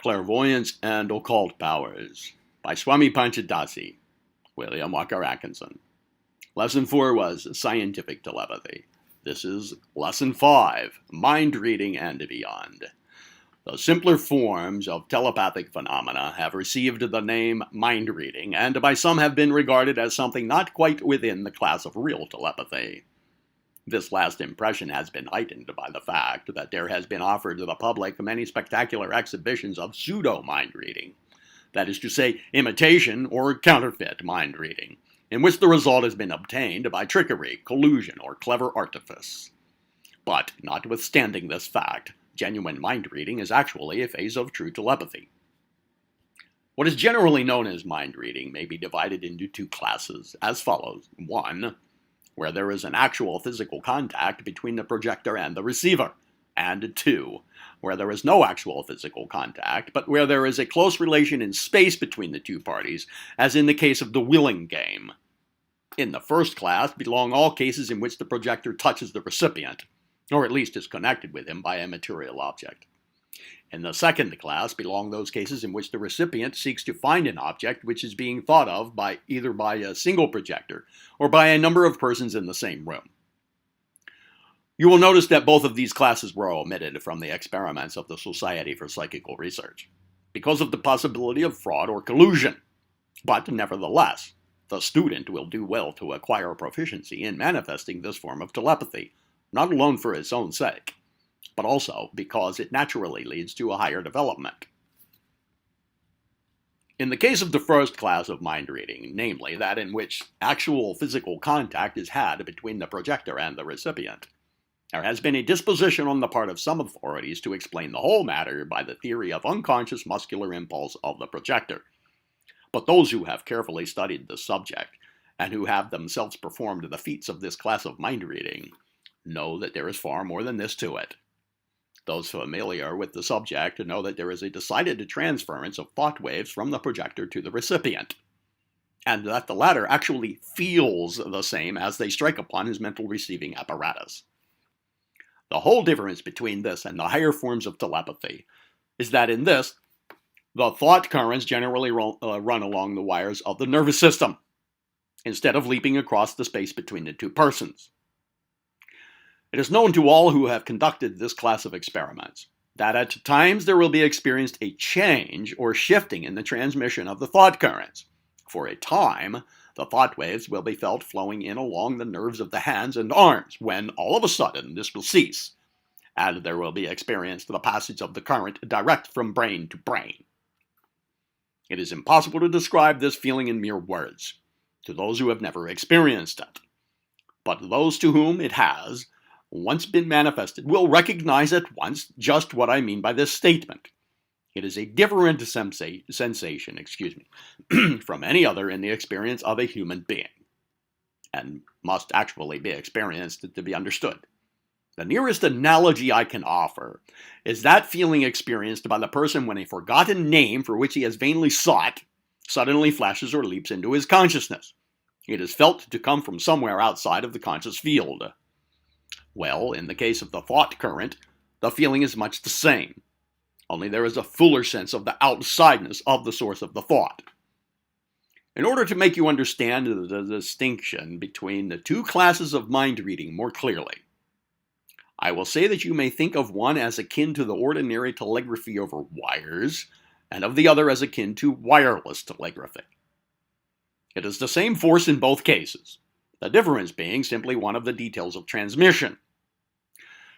Clairvoyance and Occult Powers by Swami Panchadasi, William Walker Atkinson. Lesson 4 was Scientific Telepathy. This is Lesson 5, Mind Reading and Beyond. The simpler forms of telepathic phenomena have received the name mind reading, and by some have been regarded as something not quite within the class of real telepathy. This last impression has been heightened by the fact that there has been offered to the public many spectacular exhibitions of pseudo-mind reading, that is to say, imitation or counterfeit mind reading, in which the result has been obtained by trickery, collusion, or clever artifice. But, notwithstanding this fact, genuine mind reading is actually a phase of true telepathy. What is generally known as mind reading may be divided into two classes, as follows. 1. Where there is an actual physical contact between the projector and the receiver, and 2, where there is no actual physical contact, but where there is a close relation in space between the two parties, as in the case of the willing game. In the first class belong all cases in which the projector touches the recipient, or at least is connected with him by a material object. In the second class belong those cases in which the recipient seeks to find an object which is being thought of either by a single projector or by a number of persons in the same room. You will notice that both of these classes were omitted from the experiments of the Society for Psychical Research because of the possibility of fraud or collusion. But nevertheless, the student will do well to acquire proficiency in manifesting this form of telepathy, not alone for its own sake, but also because it naturally leads to a higher development. In the case of the first class of mind reading, namely that in which actual physical contact is had between the projector and the recipient, there has been a disposition on the part of some authorities to explain the whole matter by the theory of unconscious muscular impulse of the projector. But those who have carefully studied the subject, and who have themselves performed the feats of this class of mind reading, know that there is far more than this to it. Those familiar with the subject know that there is a decided transference of thought waves from the projector to the recipient, and that the latter actually feels the same as they strike upon his mental receiving apparatus. The whole difference between this and the higher forms of telepathy is that in this, the thought currents generally run along the wires of the nervous system, instead of leaping across the space between the two persons. It is known to all who have conducted this class of experiments that at times there will be experienced a change or shifting in the transmission of the thought currents. For a time, the thought waves will be felt flowing in along the nerves of the hands and arms, when all of a sudden this will cease, and there will be experienced the passage of the current direct from brain to brain. It is impossible to describe this feeling in mere words, to those who have never experienced it. But those to whom it has once been manifested will recognize at once just what I mean by this statement. It is a different sensation, from any other in the experience of a human being, and must actually be experienced to be understood. The nearest analogy I can offer is that feeling experienced by the person when a forgotten name for which he has vainly sought suddenly flashes or leaps into his consciousness. It is felt to come from somewhere outside of the conscious field. Well, in the case of the thought current, the feeling is much the same, only there is a fuller sense of the outsideness of the source of the thought. In order to make you understand the distinction between the two classes of mind reading more clearly, I will say that you may think of one as akin to the ordinary telegraphy over wires, and of the other as akin to wireless telegraphy. It is the same force in both cases, the difference being simply one of the details of transmission.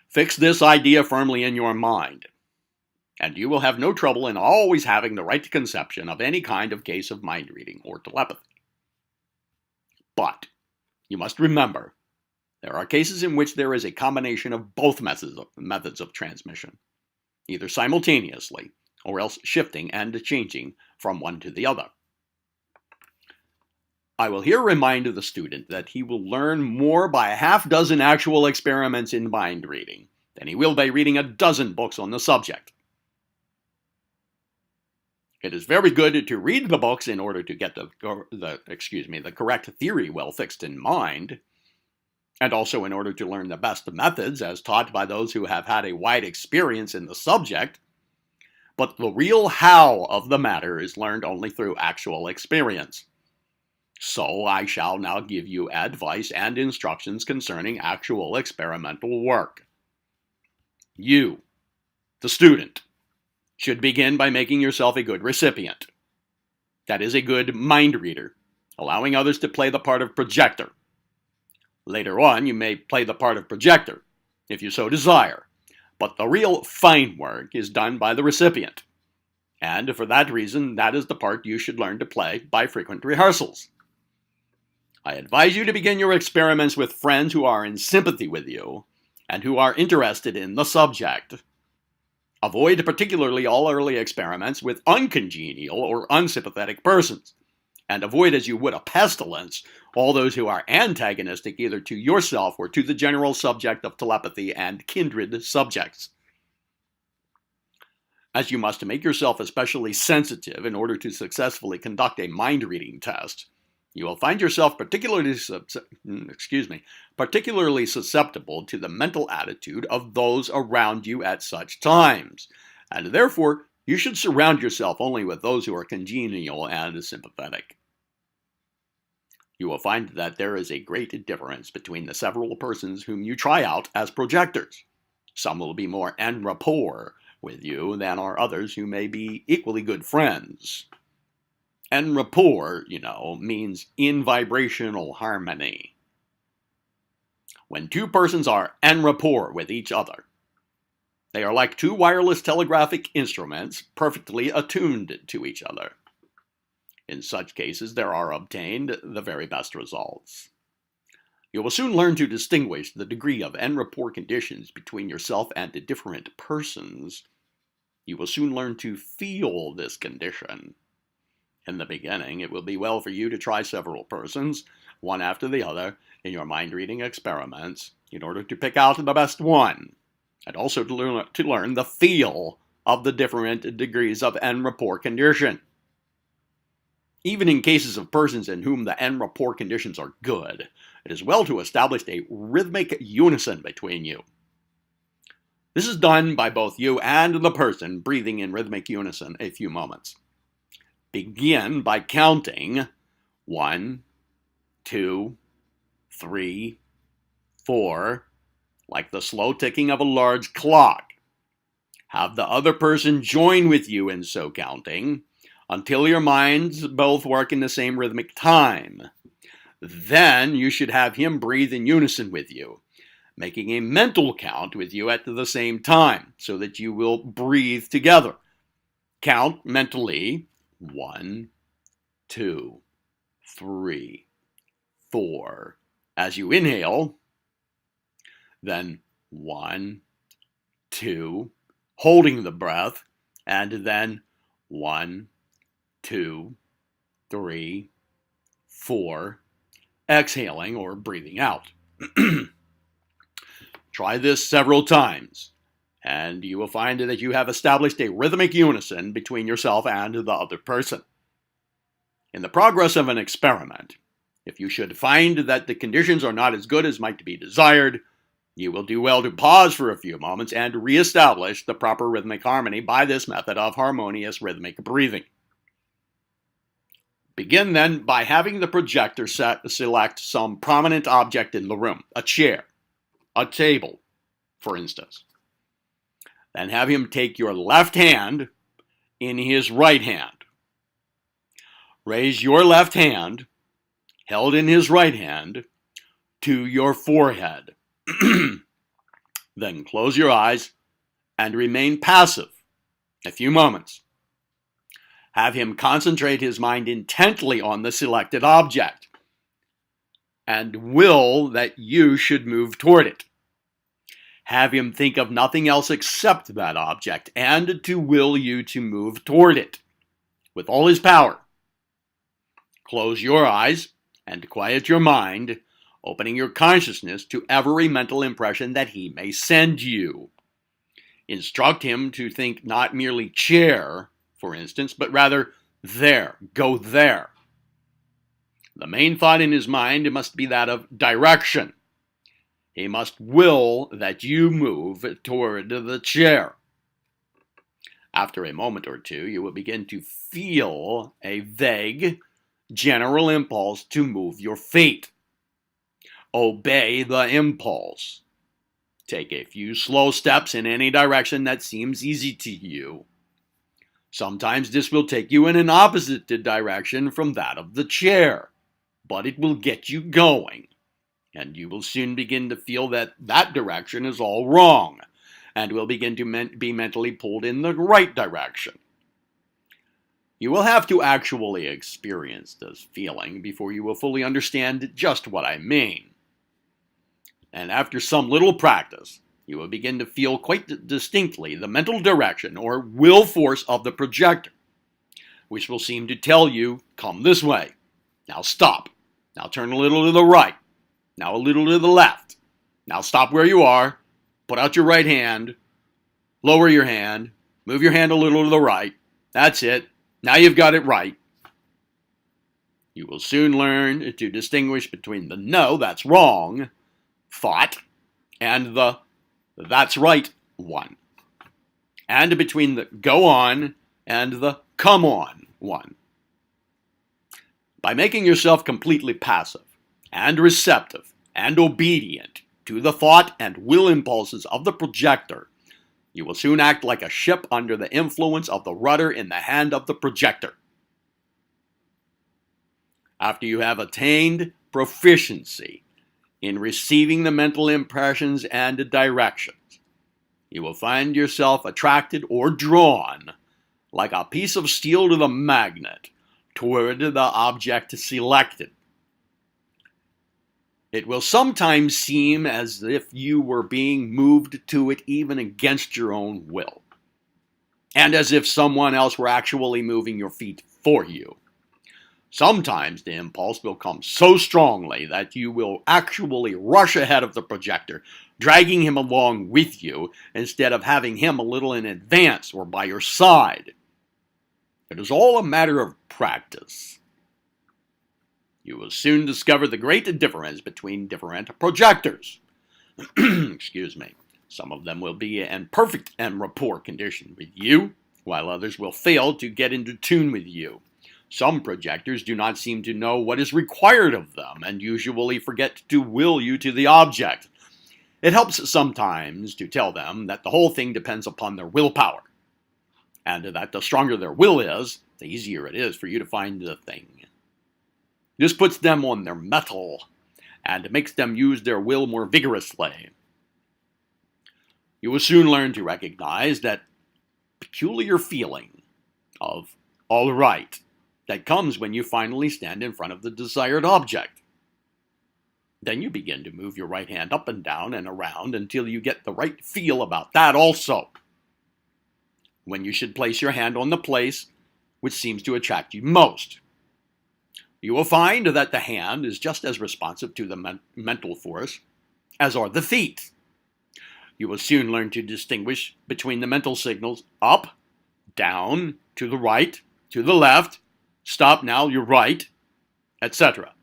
Fix this idea firmly in your mind, and you will have no trouble in always having the right conception of any kind of case of mind reading or telepathy. But you must remember, there are cases in which there is a combination of both methods of transmission, either simultaneously or else shifting and changing from one to the other. I will here remind the student that he will learn more by a half-dozen actual experiments in mind reading than he will by reading a dozen books on the subject. It is very good to read the books in order to get the correct theory well fixed in mind, and also in order to learn the best methods as taught by those who have had a wide experience in the subject. but the real how of the matter is learned only through actual experience. So I shall now give you advice and instructions concerning actual experimental work. You, the student, should begin by making yourself a good recipient. That is, a good mind reader, allowing others to play the part of projector. Later on, you may play the part of projector, if you so desire, but the real fine work is done by the recipient. And for that reason, that is the part you should learn to play by frequent rehearsals. I advise you to begin your experiments with friends who are in sympathy with you and who are interested in the subject. Avoid particularly all early experiments with uncongenial or unsympathetic persons, and avoid as you would a pestilence all those who are antagonistic either to yourself or to the general subject of telepathy and kindred subjects. As you must make yourself especially sensitive in order to successfully conduct a mind-reading test, you will find yourself particularly susceptible to the mental attitude of those around you at such times, and therefore you should surround yourself only with those who are congenial and sympathetic. You will find that there is a great difference between the several persons whom you try out as projectors. Some will be more en rapport with you than are others who may be equally good friends. En rapport, means in vibrational harmony. When two persons are en rapport with each other, they are like two wireless telegraphic instruments perfectly attuned to each other. In such cases, there are obtained the very best results. You will soon learn to distinguish the degree of en rapport conditions between yourself and different persons. You will soon learn to feel this condition. In the beginning, it will be well for you to try several persons, one after the other, in your mind-reading experiments, in order to pick out the best one, and also to learn the feel of the different degrees of en rapport condition. Even in cases of persons in whom the en rapport conditions are good, it is well to establish a rhythmic unison between you. This is done by both you and the person breathing in rhythmic unison a few moments. Begin by counting 1, 2, 3, 4, like the slow ticking of a large clock. Have the other person join with you in so counting until your minds both work in the same rhythmic time. Then you should have him breathe in unison with you, making a mental count with you at the same time, so that you will breathe together. Count mentally 1, 2, 3, 4. As you inhale, then 1, 2, holding the breath, and then 1, 2, 3, 4, exhaling or breathing out. Try this several times, and you will find that you have established a rhythmic unison between yourself and the other person. In the progress of an experiment, if you should find that the conditions are not as good as might be desired, you will do well to pause for a few moments and reestablish the proper rhythmic harmony by this method of harmonious rhythmic breathing. Begin then by having the projector select some prominent object in the room, a chair, a table, for instance. Then have him take your left hand in his right hand. Raise your left hand, held in his right hand, to your forehead. Then close your eyes and remain passive a few moments. Have him concentrate his mind intently on the selected object and will that you should move toward it. Have him think of nothing else except that object and to will you to move toward it with all his power. Close your eyes and quiet your mind, opening your consciousness to every mental impression that he may send you. Instruct him to think not merely chair, for instance, but rather there, go there. The main thought in his mind must be that of direction. He must will that you move toward the chair. After a moment or two, you will begin to feel a vague, general impulse to move your feet. Obey the impulse. Take a few slow steps in any direction that seems easy to you. Sometimes this will take you in an opposite direction from that of the chair, but it will get you going, and you will soon begin to feel that that direction is all wrong, and will begin to be mentally pulled in the right direction. You will have to actually experience this feeling before you will fully understand just what I mean. And after some little practice, you will begin to feel quite distinctly the mental direction or will force of the projector, which will seem to tell you, come this way, now stop, now turn a little to the right, now a little to the left, now stop where you are, put out your right hand, lower your hand, move your hand a little to the right, that's it, now you've got it right. You will soon learn to distinguish between the no, that's wrong, thought, and the that's right one, and between the go on and the come on one. By making yourself completely passive and receptive and obedient to the thought and will impulses of the projector, you will soon act like a ship under the influence of the rudder in the hand of the projector. After you have attained proficiency in receiving the mental impressions and directions, you will find yourself attracted or drawn like a piece of steel to the magnet toward the object selected. It will sometimes seem as if you were being moved to it even against your own will, and as if someone else were actually moving your feet for you. Sometimes the impulse will come so strongly that you will actually rush ahead of the projector, dragging him along with you instead of having him a little in advance or by your side. It is all a matter of practice. You will soon discover the great difference between different projectors. Excuse me. Some of them will be in perfect en rapport condition with you, while others will fail to get into tune with you. Some projectors do not seem to know what is required of them and usually forget to will you to the object. It helps sometimes to tell them that the whole thing depends upon their willpower, and that the stronger their will is, the easier it is for you to find the thing. This puts them on their mettle and makes them use their will more vigorously. You will soon learn to recognize that peculiar feeling of all right that comes when you finally stand in front of the desired object. Then you begin to move your right hand up and down and around until you get the right feel about that also, when you should place your hand on the place which seems to attract you most. You will find that the hand is just as responsive to the mental force as are the feet. You will soon learn to distinguish between the mental signals up, down, to the right, to the left, stop now, you're right, etc.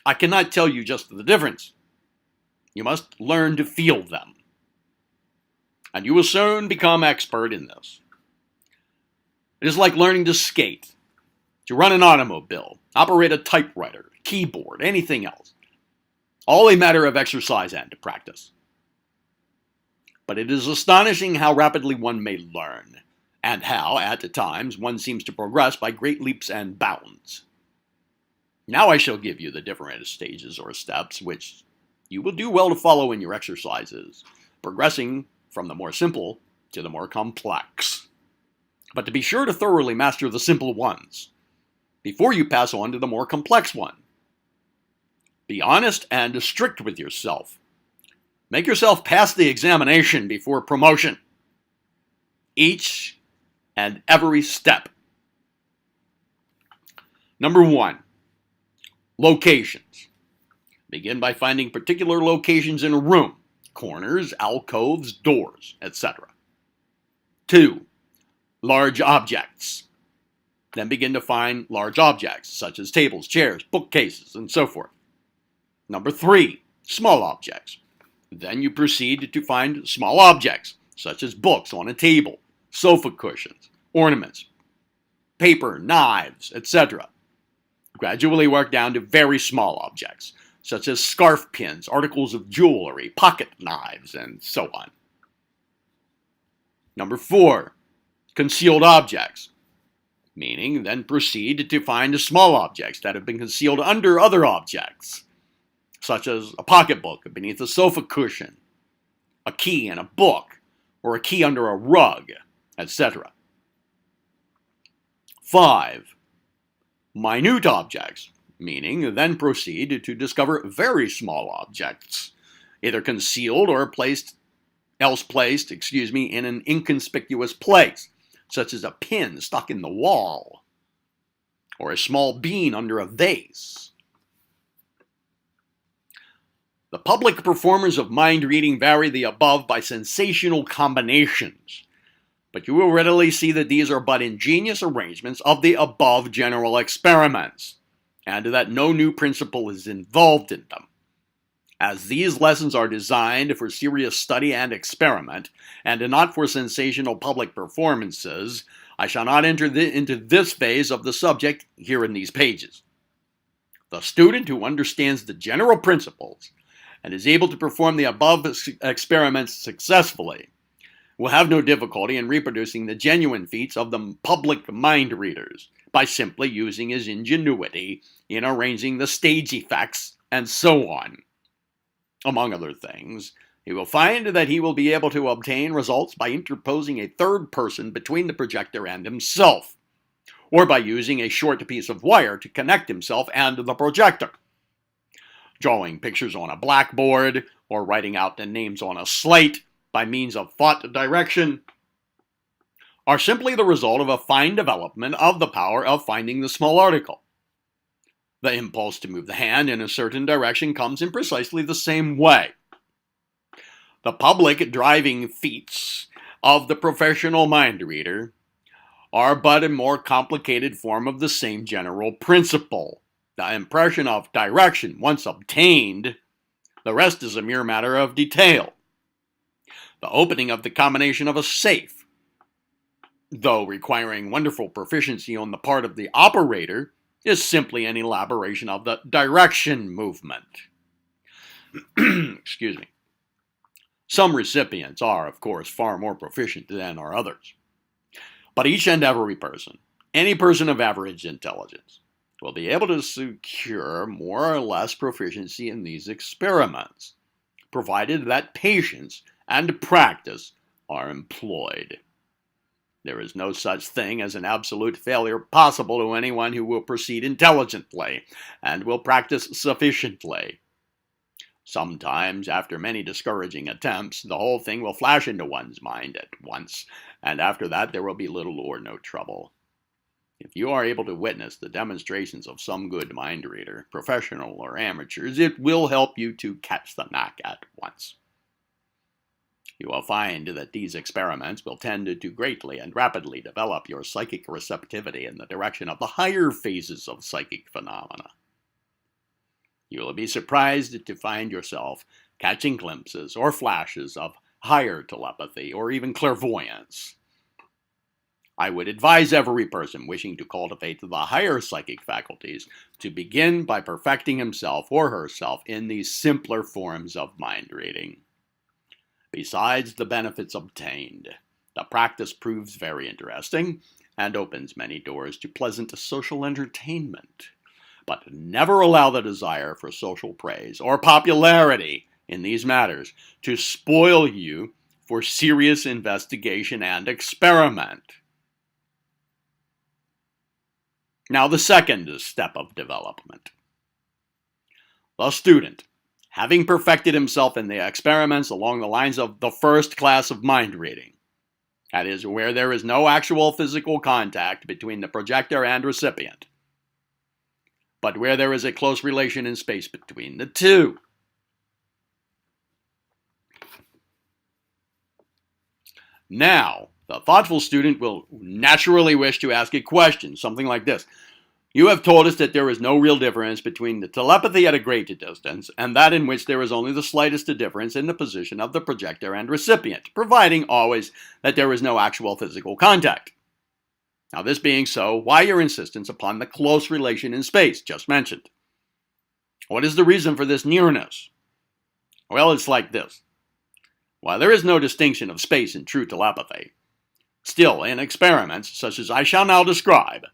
I cannot tell you just the difference. You must learn to feel them. And you will soon become expert in this. It is like learning to skate, to run an automobile, operate a typewriter, keyboard, anything else. All a matter of exercise and practice. But it is astonishing how rapidly one may learn, and how, at times, one seems to progress by great leaps and bounds. Now I shall give you the different stages or steps which you will do well to follow in your exercises, progressing from the more simple to the more complex. But to be sure to thoroughly master the simple ones before you pass on to the more complex one. Be honest and strict with yourself. Make yourself pass the examination before promotion. Each and every step. Number 1, locations. Begin by finding particular locations in a room, corners, alcoves, doors, etc. 2, large objects. Then begin to find large objects, such as tables, chairs, bookcases, and so forth. Number 3, small objects. Then you proceed to find small objects, such as books on a table, sofa cushions, ornaments, paper, knives, etc. Gradually work down to very small objects, such as scarf pins, articles of jewelry, pocket knives, and so on. Number 4, concealed objects, meaning then proceed to find small objects that have been concealed under other objects, such as a pocketbook beneath a sofa cushion, a key in a book, or a key under a rug, etc. 5, minute objects, meaning then proceed to discover very small objects, either concealed or placed in an inconspicuous place, such as a pin stuck in the wall, or a small bean under a vase. The public performers of mind reading vary the above by sensational combinations, but you will readily see that these are but ingenious arrangements of the above general experiments, and that no new principle is involved in them. As these lessons are designed for serious study and experiment, and not for sensational public performances, I shall not enter into this phase of the subject here in these pages. The student who understands the general principles and is able to perform the above experiments successfully will have no difficulty in reproducing the genuine feats of the public mind readers by simply using his ingenuity in arranging the stage effects and so on. Among other things, he will find that he will be able to obtain results by interposing a third person between the projector and himself, or by using a short piece of wire to connect himself and the projector. Drawing pictures on a blackboard, or writing out the names on a slate by means of thought direction, are simply the result of a fine development of the power of finding the small article. The impulse to move the hand in a certain direction comes in precisely the same way. The public driving feats of the professional mind reader are but a more complicated form of the same general principle. The impression of direction once obtained, the rest is a mere matter of detail. The opening of the combination of a safe, though requiring wonderful proficiency on the part of the operator, is simply an elaboration of the direction movement. Excuse me. Some recipients are, of course, far more proficient than are others. But each and every person, any person of average intelligence, will be able to secure more or less proficiency in these experiments, provided that patience and practice are employed. There is no such thing as an absolute failure possible to anyone who will proceed intelligently and will practice sufficiently. Sometimes, after many discouraging attempts, the whole thing will flash into one's mind at once, and after that there will be little or no trouble. If you are able to witness the demonstrations of some good mind reader, professional or amateurs, it will help you to catch the knack at once. You will find that these experiments will tend to greatly and rapidly develop your psychic receptivity in the direction of the higher phases of psychic phenomena. You will be surprised to find yourself catching glimpses or flashes of higher telepathy or even clairvoyance. I would advise every person wishing to cultivate the higher psychic faculties to begin by perfecting himself or herself in these simpler forms of mind reading. Besides the benefits obtained, the practice proves very interesting and opens many doors to pleasant social entertainment. But never allow the desire for social praise or popularity in these matters to spoil you for serious investigation and experiment. Now, the second step of development. The student, having perfected himself in the experiments along the lines of the first class of mind reading, that is, where there is no actual physical contact between the projector and recipient, but where there is a close relation in space between the two. Now, the thoughtful student will naturally wish to ask a question, something like this. You have told us that there is no real difference between the telepathy at a great distance and that in which there is only the slightest difference in the position of the projector and recipient, providing always that there is no actual physical contact. Now, this being so, why your insistence upon the close relation in space just mentioned? What is the reason for this nearness? Well, it's like this. While there is no distinction of space in true telepathy, still, in experiments such as I shall now describe,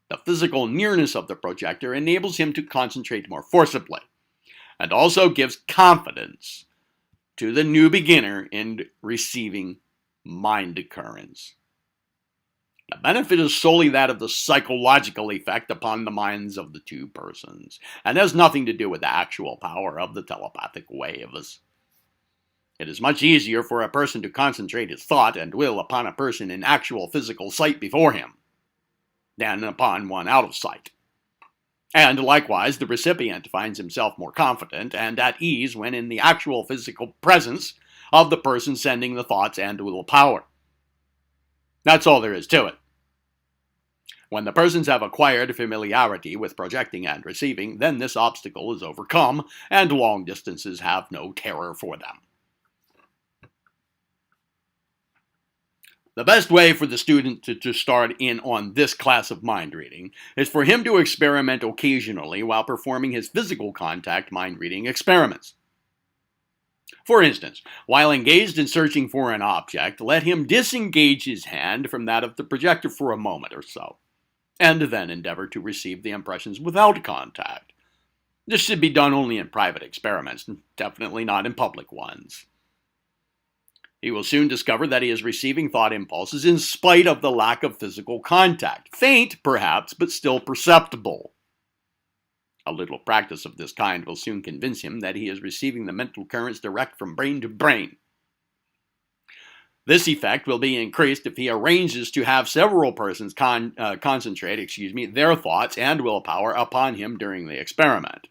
the physical nearness of the projector enables him to concentrate more forcibly, and also gives confidence to the new beginner in receiving mind currents. The benefit is solely that of the psychological effect upon the minds of the two persons, and has nothing to do with the actual power of the telepathic waves. It is much easier for a person to concentrate his thought and will upon a person in actual physical sight before him than upon one out of sight. And likewise, the recipient finds himself more confident and at ease when in the actual physical presence of the person sending the thoughts and will power. That's all there is to it. When the persons have acquired familiarity with projecting and receiving, then this obstacle is overcome, and long distances have no terror for them. The best way for the student to start in on this class of mind reading is for him to experiment occasionally while performing his physical contact mind reading experiments. For instance, while engaged in searching for an object, let him disengage his hand from that of the projector for a moment or so, and then endeavor to receive the impressions without contact. This should be done only in private experiments, definitely not in public ones. He will soon discover that he is receiving thought impulses in spite of the lack of physical contact. Faint, perhaps, but still perceptible. A little practice of this kind will soon convince him that he is receiving the mental currents direct from brain to brain. This effect will be increased if he arranges to have several persons concentrate their thoughts and willpower upon him during the experiment.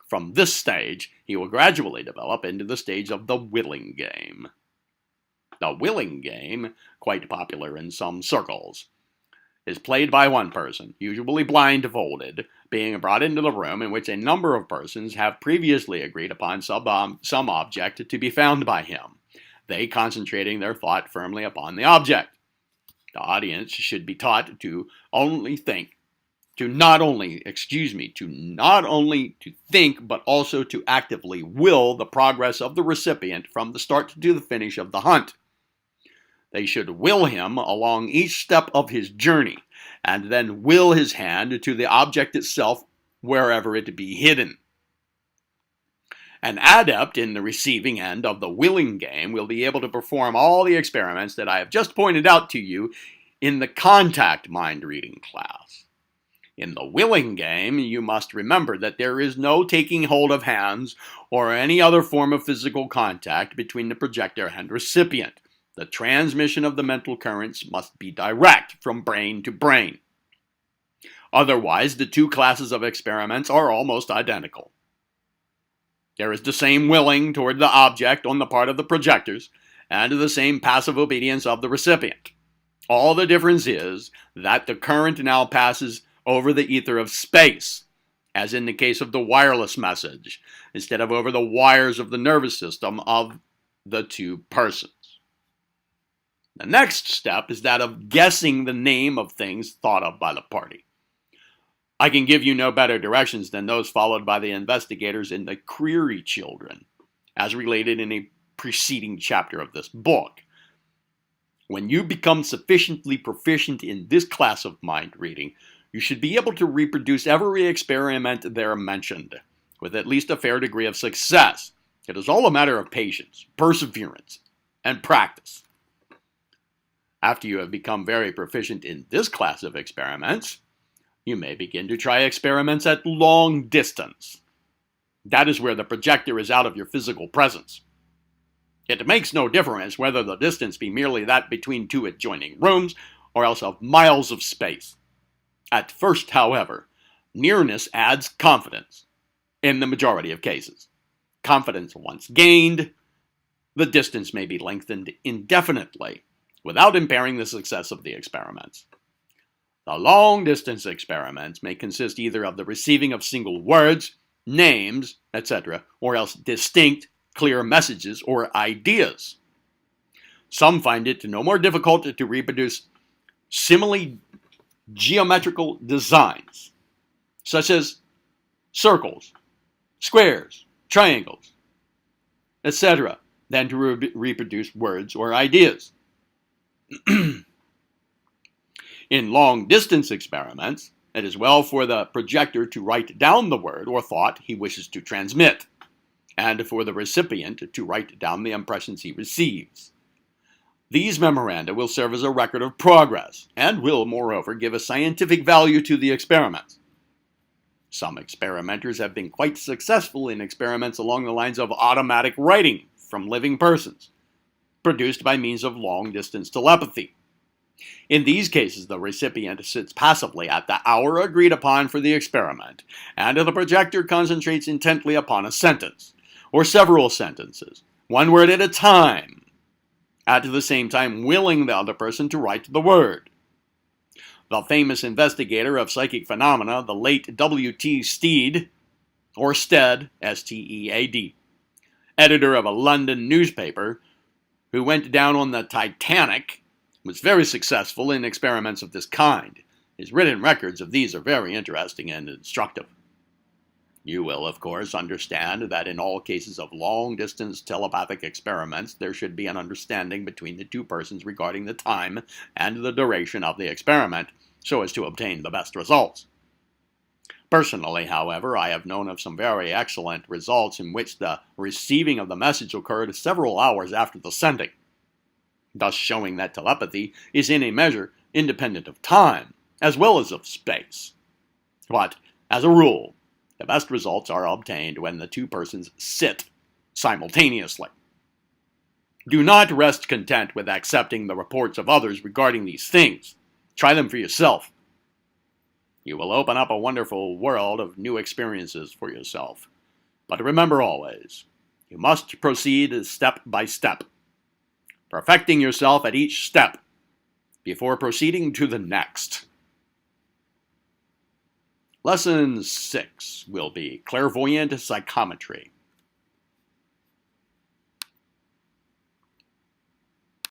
From this stage, he will gradually develop into the stage of the willing game. The willing game, quite popular in some circles, is played by one person, usually blindfolded, being brought into the room in which a number of persons have previously agreed upon some object to be found by him, they concentrating their thought firmly upon the object. The audience should be taught to not only think, but also to actively will the progress of the recipient from the start to the finish of the hunt. They should will him along each step of his journey, and then will his hand to the object itself wherever it be hidden. An adept in the receiving end of the willing game will be able to perform all the experiments that I have just pointed out to you in the contact mind reading class. In the willing game, you must remember that there is no taking hold of hands or any other form of physical contact between the projector and recipient. The transmission of the mental currents must be direct from brain to brain. Otherwise, the two classes of experiments are almost identical. There is the same willing toward the object on the part of the projectors, and the same passive obedience of the recipient. All the difference is that the current now passes over the ether of space, as in the case of the wireless message, instead of over the wires of the nervous system of the two persons. The next step is that of guessing the name of things thought of by the party. I can give you no better directions than those followed by the investigators in the Creary Children, as related in a preceding chapter of this book. When you become sufficiently proficient in this class of mind reading, you should be able to reproduce every experiment there mentioned, with at least a fair degree of success. It is all a matter of patience, perseverance, and practice. After you have become very proficient in this class of experiments, you may begin to try experiments at long distance. That is where the projector is out of your physical presence. It makes no difference whether the distance be merely that between two adjoining rooms, or else of miles of space. At first, however, nearness adds confidence, in the majority of cases. Confidence once gained, the distance may be lengthened indefinitely, without impairing the success of the experiments. The long-distance experiments may consist either of the receiving of single words, names, etc., or else distinct, clear messages or ideas. Some find it no more difficult to reproduce simile geometrical designs, such as circles, squares, triangles, etc., than to reproduce words or ideas. In long-distance experiments, it is well for the projector to write down the word or thought he wishes to transmit, and for the recipient to write down the impressions he receives. These memoranda will serve as a record of progress, and will, moreover, give a scientific value to the experiments. Some experimenters have been quite successful in experiments along the lines of automatic writing from living persons, produced by means of long-distance telepathy. In these cases, the recipient sits passively at the hour agreed upon for the experiment, and the projector concentrates intently upon a sentence, or several sentences, one word at a time, at the same time willing the other person to write the word. The famous investigator of psychic phenomena, the late W.T. Stead, or Stead, S-T-E-A-D, editor of a London newspaper, who went down on the Titanic, was very successful in experiments of this kind. His written records of these are very interesting and instructive. You will, of course, understand that in all cases of long-distance telepathic experiments, there should be an understanding between the two persons regarding the time and the duration of the experiment, so as to obtain the best results. Personally, however, I have known of some very excellent results in which the receiving of the message occurred several hours after the sending, thus showing that telepathy is in a measure independent of time, as well as of space. But, as a rule, the best results are obtained when the two persons sit simultaneously. Do not rest content with accepting the reports of others regarding these things. Try them for yourself. You will open up a wonderful world of new experiences for yourself. But remember always, you must proceed step by step, perfecting yourself at each step before proceeding to the next. Lesson 6 will be Clairvoyant Psychometry.